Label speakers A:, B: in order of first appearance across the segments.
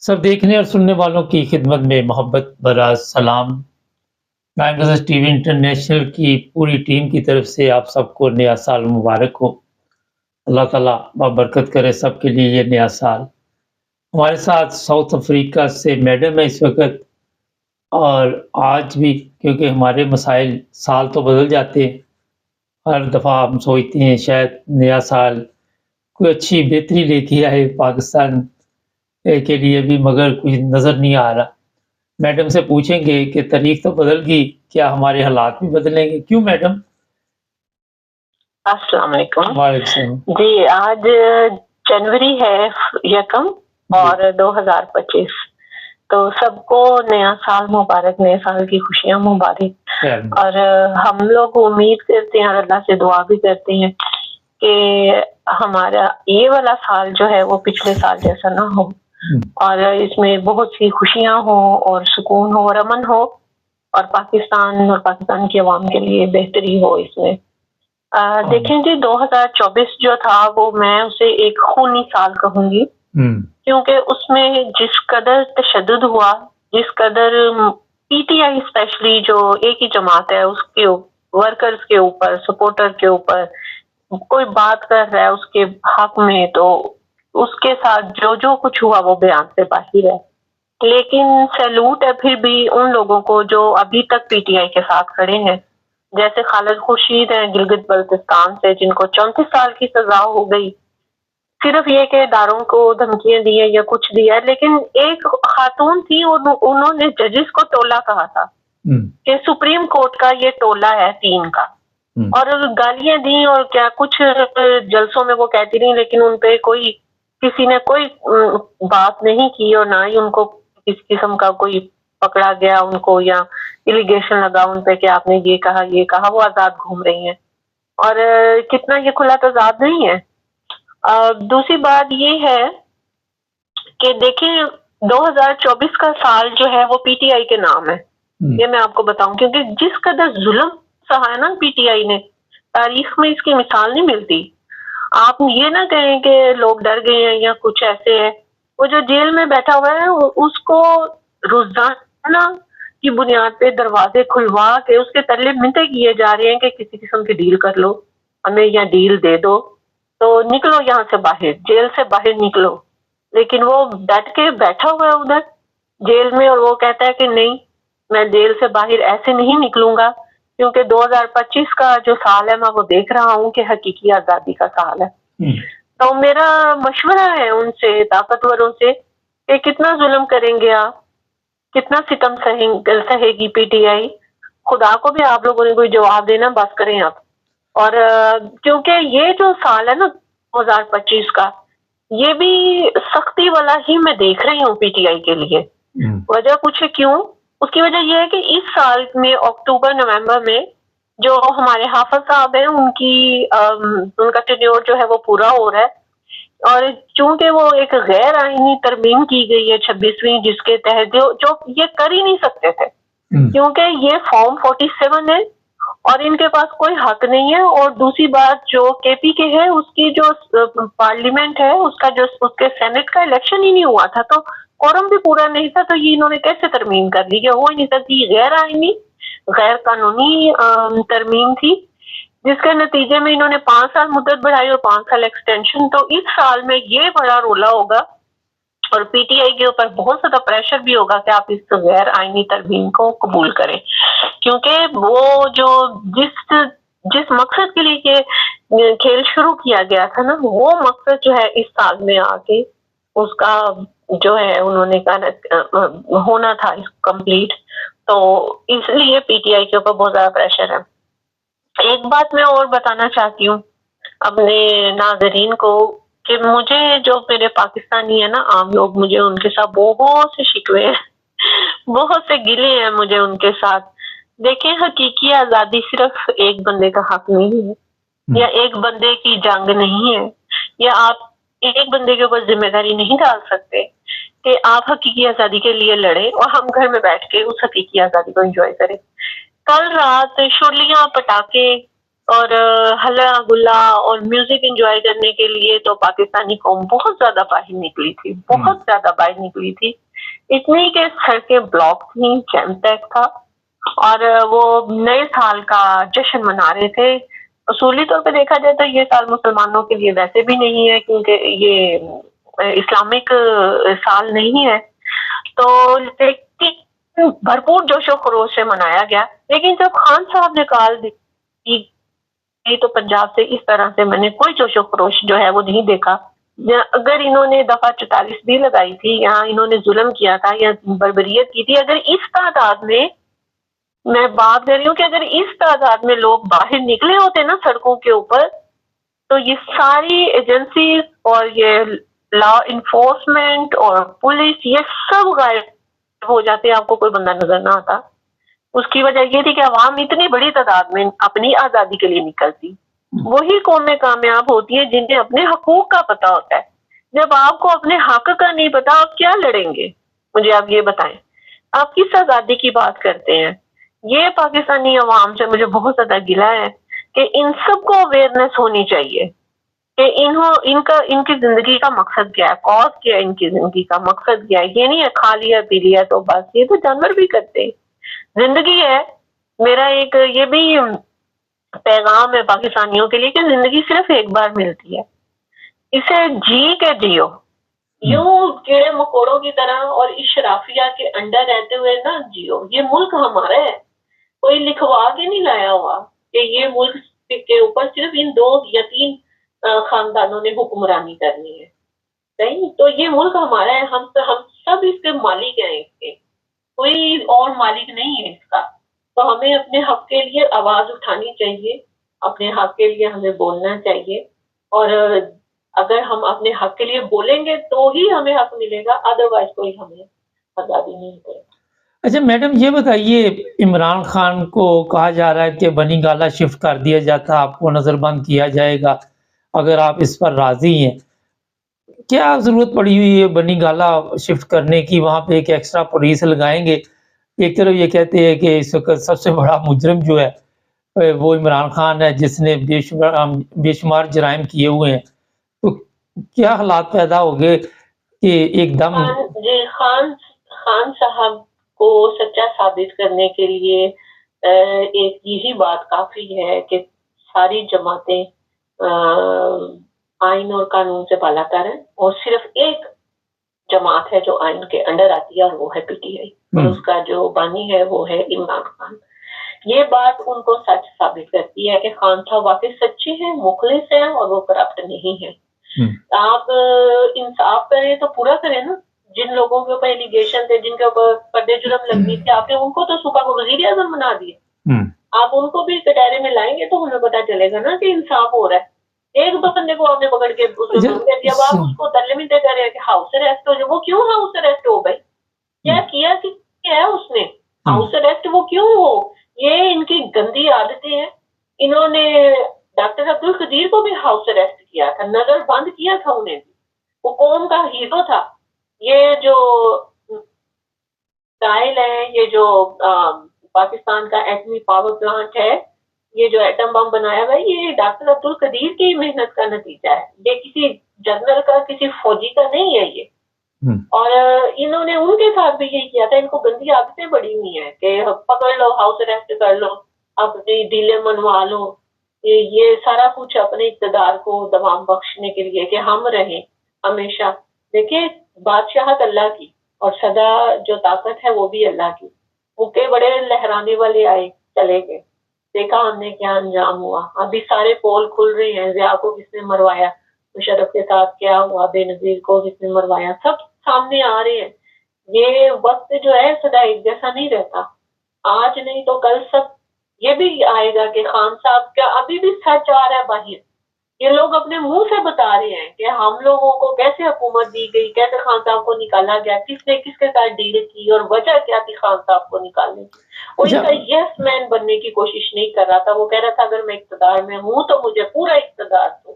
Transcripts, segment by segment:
A: سب دیکھنے اور سننے والوں کی خدمت میں محبت بھرا سلام۔ Nine business T V international کی پوری ٹیم کی طرف سے آپ سب کو نیا سال مبارک ہو۔ اللہ تعالیٰ بابرکت کرے سب کے لیے یہ نیا سال۔ ہمارے ساتھ ساؤتھ افریقہ سے میڈم ہے اس وقت، اور آج بھی کیونکہ ہمارے مسائل سال تو بدل جاتے ہیں، ہر دفعہ ہم سوچتے ہیں شاید نیا سال کوئی اچھی بہتری لے کے آئے پاکستان کے لیے بھی، مگر کچھ نظر نہیں آ رہا۔ میڈم سے پوچھیں گے کہ تاریخ تو بدل گئی، کیا ہمارے حالات بھی بدلیں گے؟ کیوں میڈم؟
B: السلام علیکم۔
A: وعلیکم السلام۔
B: جی، آج جنوری ہے یکم اور 2025، تو سب کو نیا سال مبارک، نئے سال کی خوشیاں مبارک۔ اور ہم لوگ امید کرتے ہیں اور اللہ سے دعا بھی کرتے ہیں کہ ہمارا یہ والا سال جو ہے وہ پچھلے سال جیسا نہ ہو، اور اس میں بہت سی خوشیاں ہوں اور سکون ہو اور امن ہو، اور پاکستان کی عوام کے لیے بہتری ہو اس میں۔ دیکھیں جی، 2024 جو تھا وہ میں اسے ایک خونی سال کہوں گی، کیونکہ اس میں جس قدر تشدد ہوا، جس قدر پی ٹی آئی اسپیشلی جو ایک ہی جماعت ہے اس کے ورکرز کے اوپر، سپورٹر کے اوپر کوئی بات کر رہا ہے اس کے حق میں، تو اس کے ساتھ جو کچھ ہوا وہ بیان سے باہر ہے۔ لیکن سیلوٹ ہے پھر بھی ان لوگوں کو جو ابھی تک پی ٹی آئی کے ساتھ کھڑے ہیں، جیسے خالد خورشید ہیں گلگت بلتستان سے، جن کو 34 سال کی سزا ہو گئی، صرف یہ کہ اداروں کو دھمکیاں دی یا کچھ دیا، لیکن ایک خاتون تھی اور انہوں نے ججز کو ٹولہ کہا تھا کہ سپریم کورٹ کا یہ ٹولہ ہے 3 کا، اور گالیاں دی اور کیا کچھ جلسوں میں وہ کہتی رہی، لیکن ان پہ کسی نے کوئی بات نہیں کی، اور نہ ہی ان کو کسی قسم کا کوئی پکڑا گیا ان کو یا الیگیشن لگا ان پہ کہ آپ نے یہ کہا، وہ آزاد گھوم رہی ہیں، اور کتنا یہ کھلا تضاد نہیں ہے۔ دوسری بات یہ ہے کہ دیکھیں 2024 کا سال جو ہے وہ پی ٹی آئی کے نام ہے، یہ میں آپ کو بتاؤں، کیونکہ جس قدر ظلم سہا ہے نا پی ٹی آئی نے، تاریخ میں اس کی مثال نہیں ملتی۔ آپ یہ نہ کہیں کہ لوگ ڈر گئے ہیں یا کچھ ایسے ہے، وہ جو جیل میں بیٹھا ہوا ہے اس کو روزانہ کی بنیاد پہ دروازے کھلوا کے اس کے تلے منتیں کیے جا رہے ہیں کہ کسی قسم کی ڈیل کر لو، ہمیں یا ڈیل دے دو تو نکلو یہاں سے باہر، جیل سے باہر نکلو، لیکن وہ ڈٹ کے بیٹھا ہوا ہے ادھر جیل میں، اور وہ کہتا ہے کہ نہیں، میں جیل سے باہر ایسے نہیں نکلوں گا، کیونکہ 2025 کا جو سال ہے میں وہ دیکھ رہا ہوں کہ حقیقی آزادی کا سال ہے۔ تو میرا مشورہ ہے ان سے، طاقتوروں سے، کہ کتنا ظلم کریں گے آپ، کتنا ستم سہے گی پی ٹی آئی، خدا کو بھی آپ لوگوں نے کوئی جواب دینا، بس کریں آپ۔ اور کیونکہ یہ جو سال ہے نا 2025 کا، یہ بھی سختی والا ہی میں دیکھ رہی ہوں پی ٹی آئی کے لیے۔ وجہ پوچھے کیوں؟ اس کی وجہ یہ ہے کہ اس سال میں اکتوبر نومبر میں جو ہمارے حافظ صاحب ہیں ان کا ٹینیور جو ہے وہ پورا ہو رہا ہے، اور چونکہ وہ ایک غیر آئینی ترمیم کی گئی ہے 26ویں، جس کے تحت جو یہ کر ہی نہیں سکتے تھے، کیونکہ یہ فارم 47 ہے اور ان کے پاس کوئی حق نہیں ہے۔ اور دوسری بات جو کے پی کے ہے، اس کی جو پارلیمنٹ ہے، اس کے سینٹ کا الیکشن ہی نہیں ہوا تھا، تو قورم بھی پورا نہیں تھا، تو یہ انہوں نے کیسے ترمیم کر لی؟ یہ ہو ہی نہیں سکتی، غیر آئینی غیر قانونی ترمیم تھی، جس کے نتیجے میں انہوں نے 5 سال مدت بڑھائی اور 5 سال ایکسٹینشن۔ تو اس سال میں یہ بڑا رولا ہوگا، اور پی ٹی آئی کے اوپر بہت زیادہ پریشر بھی ہوگا کہ آپ اس غیر آئینی ترمیم کو قبول کریں، کیونکہ وہ جو جس مقصد کے لیے یہ کھیل شروع کیا گیا تھا نا، وہ مقصد جو ہے اس سال میں آ کے اس کا جو ہے انہوں نے کہا ہونا تھا کمپلیٹ، تو اس لیے پی ٹی آئی کے اوپر بہت زیادہ پریشر ہے۔ ایک بات میں اور بتانا چاہتی ہوں اپنے ناظرین کو، کہ مجھے جو میرے پاکستانی ہیں نا عام لوگ، مجھے ان کے ساتھ بہت سے شکوے ہیں، بہت سے گلے ہیں مجھے ان کے ساتھ۔ دیکھیں، حقیقی آزادی صرف ایک بندے کا حق نہیں ہے، یا ایک بندے کی جنگ نہیں ہے، یا آپ ایک بندے کے اوپر ذمہ داری نہیں ڈال سکتے کہ آپ حقیقی آزادی کے لیے لڑیں اور ہم گھر میں بیٹھ کے اس حقیقی آزادی کو انجوائے کریں۔ کل رات شرلیاں، پٹاخے، اور ہلا گلا اور میوزک انجوائے کرنے کے لیے تو پاکستانی قوم بہت زیادہ باہر نکلی تھی، بہت زیادہ باہر نکلی تھی، اتنی کہ سڑکیں بلاک تھیں، جیم پیک تھا، اور وہ نئے سال کا جشن منا رہے تھے۔ اصولی طور پہ دیکھا جائے تو یہ سال مسلمانوں کے لیے ویسے بھی نہیں ہے، کیونکہ یہ اسلامک سال نہیں ہے، تو بھرپور جوش و خروش سے منایا گیا۔ لیکن جب خان صاحب نے کال دی تو پنجاب سے اس طرح سے میں نے کوئی جوش و خروش جو ہے وہ نہیں دیکھا۔ اگر انہوں نے دفعہ 44 بھی لگائی تھی یا انہوں نے ظلم کیا تھا یا بربریت کی تھی، اگر اس تعداد میں بات کر رہی ہوں کہ اگر اس تعداد میں لوگ باہر نکلے ہوتے نا سڑکوں کے اوپر، تو یہ ساری ایجنسیز اور یہ لا انفورسمنٹ اور پولیس یہ سب غائب ہو جاتے، آپ کو کوئی بندہ نظر نہ آتا۔ اس کی وجہ یہ تھی کہ عوام اتنی بڑی تعداد میں اپنی آزادی کے لیے نکلتی۔ وہی قومیں کامیاب ہوتی ہیں جنہیں اپنے حقوق کا پتہ ہوتا ہے۔ جب آپ کو اپنے حق کا نہیں پتا، آپ کیا لڑیں گے؟ مجھے آپ یہ بتائیں، آپ کس آزادی کی بات کرتے ہیں؟ یہ پاکستانی عوام سے مجھے بہت زیادہ گلہ ہے کہ ان سب کو اویئرنیس ہونی چاہیے کہ ان کی زندگی کا مقصد کیا ہے، کاز کیا ہے، ان کی زندگی کا مقصد کیا ہے۔ یہ نہیں ہے کھا لیا پی لیا تو بس، یہ تو جانور بھی کرتے ہیں۔ زندگی ہے، میرا ایک یہ بھی پیغام ہے پاکستانیوں کے لیے کہ زندگی صرف ایک بار ملتی ہے، اسے جی کے جیو، یوں کیڑے مکوڑوں کی طرح اور اس شرافیہ کے انڈر رہتے ہوئے نہ جیو۔ یہ ملک ہمارا ہے، کوئی لکھوا کے نہیں لایا ہوا کہ یہ ملک کے اوپر صرف ان 2 یا 3 خاندانوں نے حکمرانی کرنی ہے، صحیح؟ تو یہ ملک ہمارا ہے، ہم سب اس کے مالک ہیں، اس کے کوئی اور مالک نہیں ہے اس کا۔ تو ہمیں اپنے حق کے لیے آواز اٹھانی چاہیے، اپنے حق کے لیے ہمیں بولنا چاہیے، اور اگر ہم اپنے حق کے لیے بولیں گے تو ہی ہمیں حق ملے گا، ادروائز کوئی ہمیں آزادی نہیں دے گا۔
A: اچھا میڈم یہ بتائیے، عمران خان کو کہا جا رہا ہے کہ بنی گالہ شفٹ کر دیا جاتا، آپ کو نظر بند کیا جائے گا، اگر آپ اس پر راضی ہیں، کیا ضرورت پڑی ہوئی ہے بنی گالہ شفٹ کرنے کی؟ وہاں پہ ایک ایکسٹرا پولیس لگائیں گے۔ ایک طرف یہ کہتے ہیں کہ اس وقت سب سے بڑا مجرم جو ہے وہ عمران خان ہے، جس نے بے شمار جرائم کیے ہوئے ہیں، تو کیا حالات پیدا ہو گئے کہ ایک دم
B: خان صاحب کو سچا ثابت کرنے کے لیے ایک یہی بات کافی ہے کہ ساری جماعتیں آئین اور قانون سے بالا تر ہیں، اور صرف ایک جماعت ہے جو آئین کے انڈر آتی ہے، اور وہ ہے پی ٹی آئی، اور اس کا جو بانی ہے وہ ہے عمران خان۔ یہ بات ان کو سچ ثابت کرتی ہے کہ خان صاحب واقعی سچے ہیں، مخلص ہیں، اور وہ کرپٹ نہیں ہے۔ آپ انصاف کریں تو پورا کریں نا۔ جن لوگوں کے اوپر ایلیگیشن تھے، جن کے اوپر پردے جرم لگنی تھی، آپ نے ان کو تو صوبہ کو وزیر اعظم بنا دیا، آپ ان کو بھی کٹہرے میں لائیں گے تو ہمیں پتا چلے گا نا کہ انصاف ہو رہا ہے۔ ایک دو بندے کو آپ نے پکڑ کے جب آپ اس کو ترلیمیں کر رہے ہیں کہ ہاؤس اریسٹ ہو جائے، وہ کیوں ہاؤس اریسٹ ہو بھائی؟ کیا ہے اس نے ہاؤس اریسٹ وہ کیوں ہو؟ یہ ان کی گندی عادتیں ہیں۔ انہوں نے ڈاکٹر عبدالقدیر کو بھی ہاؤس اریسٹ کیا تھا، نظر بند کیا تھا انہیں بھی، وہ قوم کا ہیرو تھا۔ یہ جو اسرائیل ہے، یہ جو پاکستان کا ایٹمی پاور پلانٹ ہے، یہ جو ایٹم بم بنایا ہوا ہے، یہ ڈاکٹر عبدالقدیر کی محنت کا نتیجہ ہے، یہ کسی جنرل کا، کسی فوجی کا نہیں ہے یہ۔ اور انہوں نے ان کے ساتھ بھی یہی کیا تھا۔ ان کو گندی عادتیں بڑی ہوئی ہیں کہ پکڑ لو، ہاؤس اریسٹ کر لو، اپنی ڈیلیں منوا لو، یہ سارا کچھ اپنے اقتدار کو دوام بخشنے کے لیے کہ ہم رہیں ہمیشہ۔ دیکھیں، بادشاہت اللہ کی اور سدا جو طاقت ہے وہ بھی اللہ کی۔ بھوکے بڑے لہرانے والے آئے چلے گئے، دیکھا ہم نے کیا انجام ہوا۔ ابھی سارے پول کھل رہے ہیں، ضیاء کو کس نے مروایا، مشرف کے ساتھ کیا ہوا، بے نظیر کو کس نے مروایا، سب سامنے آ رہے ہیں۔ یہ وقت جو ہے سدا ایک جیسا نہیں رہتا، آج نہیں تو کل سب یہ بھی آئے گا کہ خان صاحب کا ابھی بھی سچ آ رہا ہے باہر۔ یہ لوگ اپنے منہ سے بتا رہے ہیں کہ ہم لوگوں کو کیسے حکومت دی گئی، کیسے خان صاحب کو نکالا گیا، کس نے کس کے ساتھ ڈیل کی، اور وجہ کیا تھی خان صاحب کو نکالنے کی۔ وہ ان کا یس مین بننے کی کوشش نہیں کر رہا تھا، وہ کہہ رہا تھا اگر میں اقتدار میں ہوں تو مجھے پورا اقتدار دو،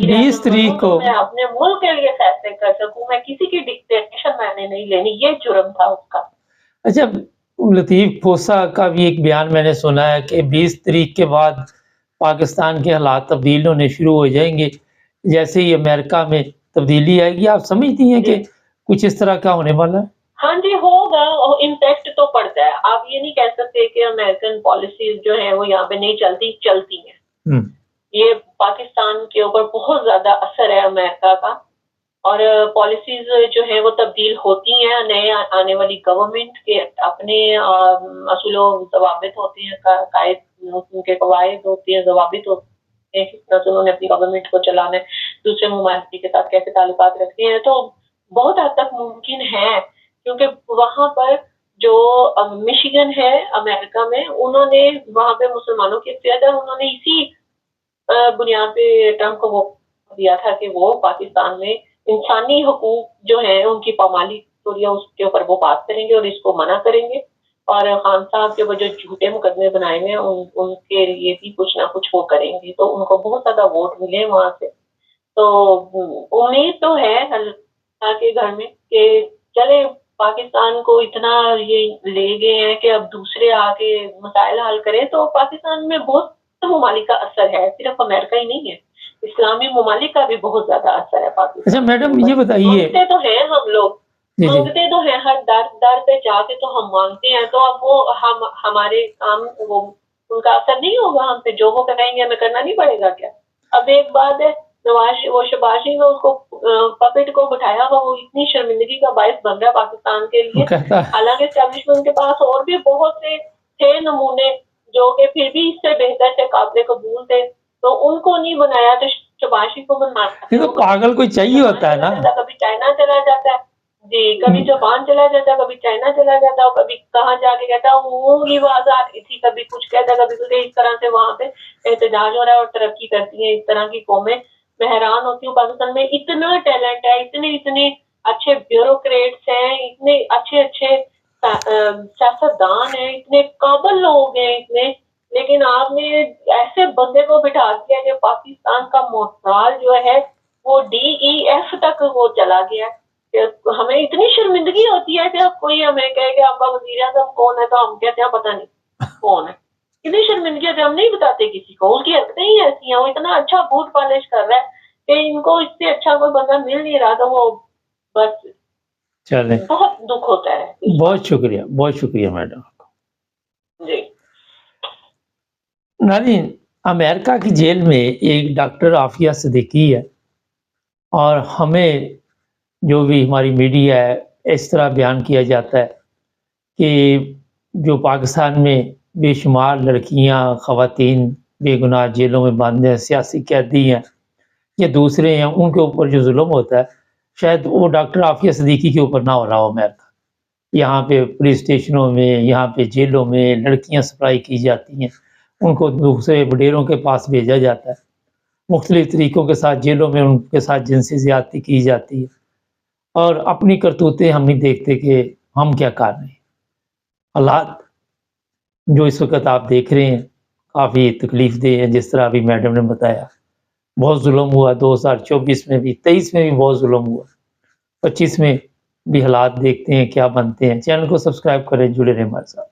A: 20 تاریخ کو
B: میں اپنے ملک کے لیے فیصلے کر سکوں، میں کسی کی ڈکٹیشن میں نے نہیں لینی۔ یہ جرم تھا اس کا۔
A: اچھا، لطیف کھوسہ کا بھی ایک بیان میں نے سنا ہے کہ 20 تاریخ کے بعد پاکستان کے حالات تبدیل ہونے شروع ہو جائیں گے جیسے ہی امریکہ میں تبدیلی آئے گی؟ آپ سمجھتی ہیں کہ کچھ اس طرح کا ہونے والا ہے؟
B: ہاں جی ہوگا، امپیکٹ تو پڑتا ہے. آپ یہ نہیں کہہ سکتے کہ امریکن پالیسیز جو ہیں وہ یہاں پہ نہیں چلتی ہیں. یہ پاکستان کے اوپر بہت زیادہ اثر ہے امریکہ کا، اور پالیسیز جو ہیں وہ تبدیل ہوتی ہیں. نئے آنے والی گورنمنٹ کے اپنے اصول و ضوابط ہوتے ہیں، ان کے قواعد ہوتے ہیں، ضوابط ہوتے ہیں، کس طرح سے انہوں نے اپنی گورنمنٹ کو چلانا ہے، دوسرے ممالک کے ساتھ کیسے تعلقات رکھتے ہیں. تو بہت حد تک ممکن ہے، کیونکہ وہاں پر جو مشیگن ہے امریکہ میں، انہوں نے وہاں پہ مسلمانوں کی اکثریت ہے، انہوں نے اسی بنیاد پہ ٹرمپ کو وہ دیا تھا کہ وہ پاکستان میں انسانی حقوق جو ہیں ان کی پامالی ہو رہی ہے، اس کے اوپر وہ بات کریں گے اور اس کو منع کریں گے. اور خان صاحب کے وہ جو جھوٹے مقدمے بنائے ہوئے ہیں ان کے لیے بھی کچھ نہ کچھ وہ کریں گے، تو ان کو بہت زیادہ ووٹ ملے وہاں سے. تو امید تو ہے اللہ کے گھر میں کہ چلے پاکستان کو اتنا یہ لے گئے ہیں کہ اب دوسرے آ کے مسائل حل کریں. تو پاکستان میں بہت ممالک کا اثر ہے، صرف امریکہ ہی نہیں ہے، اسلامی ممالک کا بھی بہت زیادہ اثر ہے پاکستان.
A: اچھا میڈم یہ بتائیے،
B: مانگتے تو ہیں ہم لوگ، مانگتے تو ہیں، ہر در پہ جا کے تو ہم مانگتے ہیں. تو اب وہ ہمارے کام وہ ان کا اثر نہیں ہوگا ہم پہ، جو وہ کرائیں گے ہمیں کرنا نہیں پڑے گا کیا؟ اب ایک بات ہے، وہ شباشی میں اس کو پپٹ کو بٹھایا ہوا، وہ اتنی شرمندگی کا باعث بن رہا ہے پاکستان کے لیے. حالانکہ اسٹیبلشمنٹ کے پاس اور بھی بہت سے تھے نمونے جو کہ پھر بھی اس سے بہتر تھے، قابل قبول تھے، تو ان کو نہیں بنایا تو شباشی کو بنانا.
A: تو پاگل کوئی چاہیے ہوتا ہے نا،
B: کبھی چائنا چلا جاتا ہے جی، کبھی جاپان چلا جاتا ہے، کبھی چائنا چلا جاتا ہے، کبھی کہاں جا کے کہتا ہے وہ کی آواز آ رہی تھی، کبھی کچھ کہتا ہے، کبھی کچھ. اس طرح سے وہاں پہ احتجاج ہو رہا ہے اور ترقی کرتی ہیں اس طرح کی قومیں. میں حیران ہوتی ہوں، پاکستان میں اتنا ٹیلنٹ ہے، اتنے اچھے بیوروکریٹس ہیں، اتنے اچھے سیاستدان ہیں، اتنے قابل لوگ ہیں اتنے، لیکن آپ نے ایسے بندے کو بٹھا دیا کہ پاکستان کا محتال جو ہے وہ DEF تک وہ چلا گیا. ہمیں اتنی شرمندگی ہوتی ہے کہ اب کوئی ہمیں کہے کہ آپ کا وزیر اعظم کون ہے تو ہم کہتے ہیں پتہ نہیں کون ہے. اتنی شرمندگی ہے کہ ہم نہیں بتاتے کسی کو. ان کی حرکتیں ہی ایسی ہیں، وہ اتنا اچھا بوٹ پالش کر رہا ہے کہ ان کو اس سے اچھا کوئی بندہ مل نہیں رہا. تو وہ بس
A: چلیں،
B: بہت دکھ ہوتا ہے.
A: بہت شکریہ میڈم
B: جی.
A: ناظرین، امریکہ کی جیل میں ایک ڈاکٹر عافیہ صدیقی ہے، اور ہمیں جو بھی ہماری میڈیا ہے اس طرح بیان کیا جاتا ہے کہ جو پاکستان میں بے شمار لڑکیاں، خواتین بے گناہ جیلوں میں بند ہیں، سیاسی قیدی ہیں یا دوسرے ہیں، ان کے اوپر جو ظلم ہوتا ہے شاید وہ ڈاکٹر عافیہ صدیقی کے اوپر نہ ہو رہا ہو. امریکہ یہاں پہ پولیس اسٹیشنوں میں، یہاں پہ جیلوں میں لڑکیاں سپلائی کی جاتی ہیں، ان کو دوسرے وڈیروں کے پاس بھیجا جاتا ہے، مختلف طریقوں کے ساتھ جیلوں میں ان کے ساتھ جنسی زیادتی کی جاتی ہے، اور اپنی کرتوتیں ہم نہیں دیکھتے کہ ہم کیا کر رہے ہیں. حالات جو اس وقت آپ دیکھ رہے ہیں کافی تکلیف دہ ہیں، جس طرح ابھی میڈم نے بتایا. بہت ظلم ہوا 2024 میں بھی، 23 میں بھی بہت ظلم ہوا، 25 میں بھی حالات دیکھتے ہیں کیا بنتے ہیں. چینل کو سبسکرائب کریں، جڑے رہیں ہمارے ساتھ.